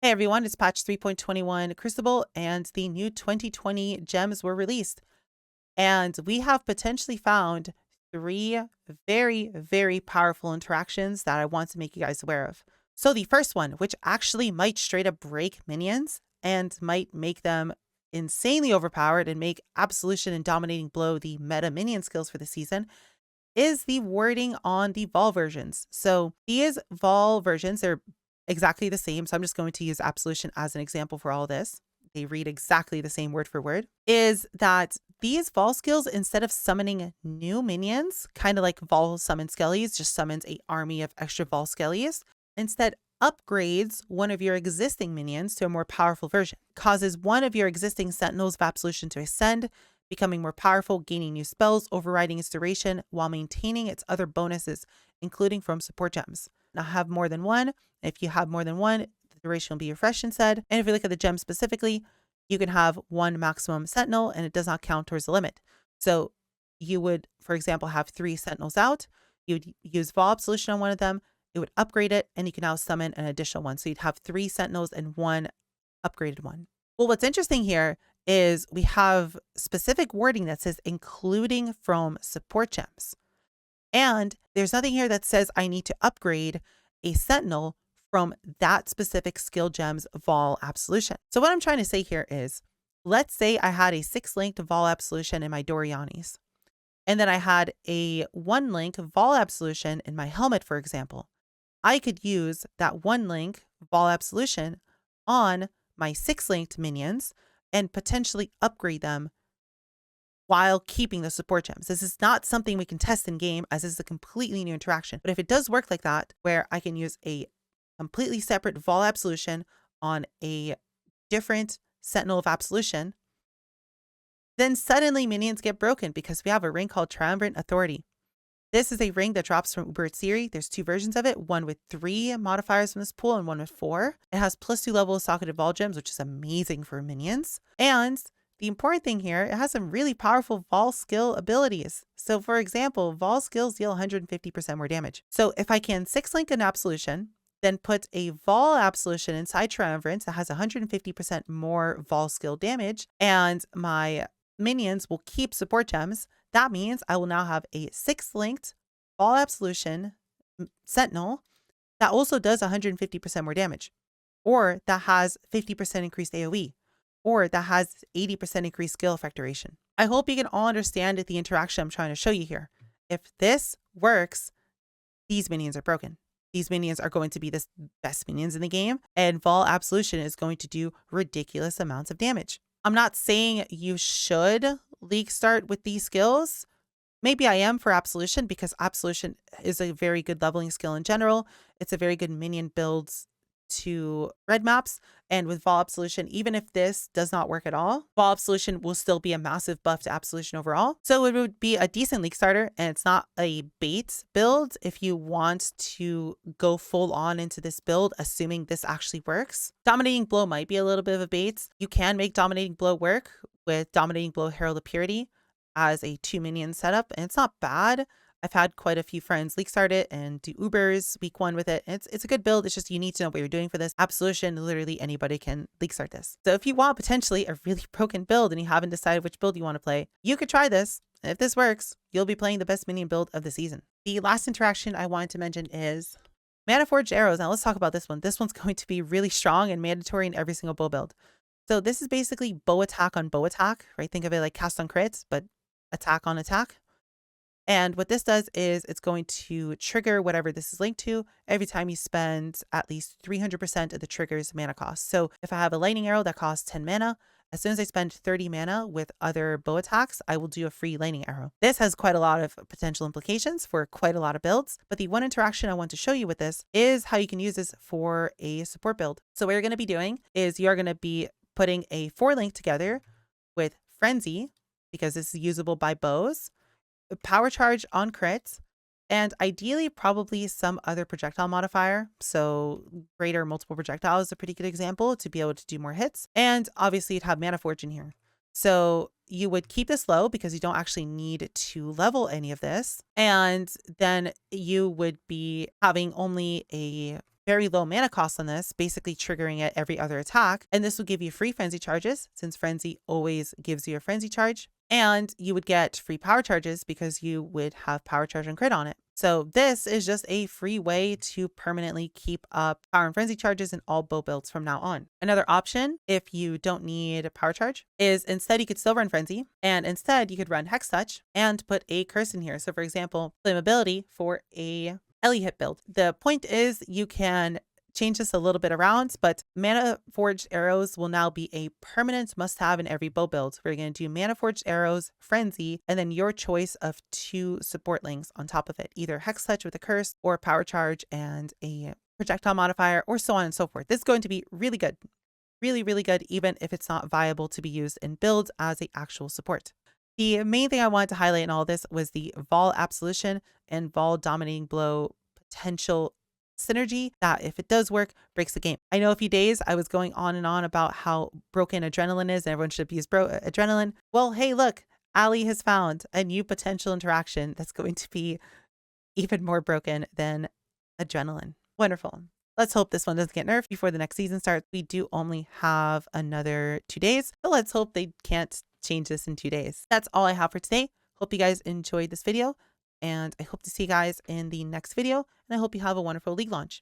Hey everyone, it's patch 3.21 Crucible and the new 2020 gems were released. And we have potentially found three very, very powerful interactions that I want to make you guys aware of. So the first one, which actually might straight up break minions and might make them insanely overpowered and make Absolution and Dominating Blow the meta minion skills for the season, is the wording on the Vol versions. So these Vol versions, they're exactly the same. So I'm just going to use Absolution as an example for all this. They read exactly the same word for word. Is that these Vol skills, instead of summoning new minions, kind of like Vol summon Skellies, just summons an army of extra Vol Skellies, instead upgrades one of your existing minions to a more powerful version, causes one of your existing Sentinels of Absolution to ascend, becoming more powerful, gaining new spells, overriding its duration, while maintaining its other bonuses, including from support gems. Now have more than one. If you have more than one, the duration will be refreshed instead. And if you look at the gem specifically, you can have one maximum Sentinel and it does not count towards the limit. So you would, for example, have 3 Sentinels out. You would use Vol Absolution on one of them. It would upgrade it and you can now summon an additional one. So you'd have 3 Sentinels and 1 upgraded one. Well, what's interesting here is we have specific wording that says including from support gems. And there's nothing here that says I need to upgrade a Sentinel from that specific skill gem's Vol Absolution. So what I'm trying to say here is, let's say I had a 6-linked Vol Absolution in my Dorianis, and then I had a 1-link Vol Absolution in my helmet, for example. I could use that 1-link Vol Absolution on my 6-linked minions and potentially upgrade them while keeping the support gems. This is not something we can test in game, as this is a completely new interaction. But if it does work like that, where I can use a completely separate Vol Absolution on a different Sentinel of Absolution, then suddenly minions get broken because we have a ring called Tramvent Authority. This is a ring that drops from Uber Siri. There's 2 versions of it, one with 3 modifiers from this pool and one with 4. It has +2 level socketed Vol gems, which is amazing for minions. And the important thing here, it has some really powerful Vol skill abilities. So for example, Vol skills deal 150% more damage. So if I can 6-link an Absolution, then put a Vol Absolution inside Tramvent that has 150% more Vol skill damage, and my minions will keep support gems, that means I will now have a 6-linked Vol Absolution Sentinel that also does 150% more damage, or that has 50% increased AoE, or that has 80% increased skill effect duration. I hope you can all understand the interaction I'm trying to show you here. If this works, these minions are broken. These minions are going to be the best minions in the game, and Vol Absolution is going to do ridiculous amounts of damage. I'm not saying you should league start with these skills. Maybe I am for Absolution, because Absolution is a very good leveling skill in general. It's a very good minion build to red maps, and with Vol Absolution, even if this does not work at all, Vol Absolution will still be a massive buff to Absolution overall. So it would be a decent league starter, and it's not a bait build if you want to go full on into this build, assuming this actually works. Dominating Blow might be a little bit of a bait. You can make Dominating Blow work with Dominating Blow Herald of Purity as a 2-minion setup, and it's not bad. I've had quite a few friends league start it and do Ubers week 1 with it. It's a good build. It's just you need to know what you're doing for this. Absolution, literally anybody can league start this. So if you want potentially a really broken build and you haven't decided which build you want to play, you could try this. And if this works, you'll be playing the best minion build of the season. The last interaction I wanted to mention is Manaforged Arrows. Now let's talk about this one. This one's going to be really strong and mandatory in every single bow build. So this is basically bow attack on bow attack, right? Think of it like cast on crits, but attack on attack. And what this does is it's going to trigger whatever this is linked to every time you spend at least 300% of the trigger's mana cost. So if I have a lightning arrow that costs 10 mana, as soon as I spend 30 mana with other bow attacks, I will do a free lightning arrow. This has quite a lot of potential implications for quite a lot of builds, but the one interaction I want to show you with this is how you can use this for a support build. So what you're going to be doing is you're going to be putting a 4-link together with Frenzy, because this is usable by bows, Power Charge on crits, and ideally probably some other projectile modifier. So greater multiple projectile is a pretty good example to be able to do more hits. And obviously you'd have Manaforged in here. So you would keep this low because you don't actually need to level any of this. And then you would be having only a very low mana cost on this, basically triggering it every other attack. And this will give you free frenzy charges, since frenzy always gives you a frenzy charge. And you would get free power charges because you would have power charge and crit on it. So this is just a free way to permanently keep up power and frenzy charges in all bow builds from now on. Another option, if you don't need a power charge, is instead you could still run frenzy, and instead you could run hex touch and put a curse in here. So for example, flammability for a Ellie hit build. The point is you can change this a little bit around, but Manaforged Arrows will now be a permanent must-have in every bow build. We're going to do Manaforged Arrows, Frenzy, and then your choice of 2 support links on top of it, either Hex Touch with a curse or Power Charge and a projectile modifier, or so on and so forth. This is going to be really good. Really, really good, even if it's not viable to be used in builds as an actual support. The main thing I wanted to highlight in all this was the Vol Absolution and Vol Dominating Blow potential synergy that, if it does work, breaks the game. I know a few days I was going on and on about how broken adrenaline is and everyone should abuse adrenaline. Well, hey, look, Ali has found a new potential interaction that's going to be even more broken than adrenaline. Wonderful. Let's hope this one doesn't get nerfed before the next season starts. We do only have another 2 days, so let's hope they can't change this in 2 days. That's all I have for today. Hope you guys enjoyed this video, and I hope to see you guys in the next video, and I hope you have a wonderful league launch.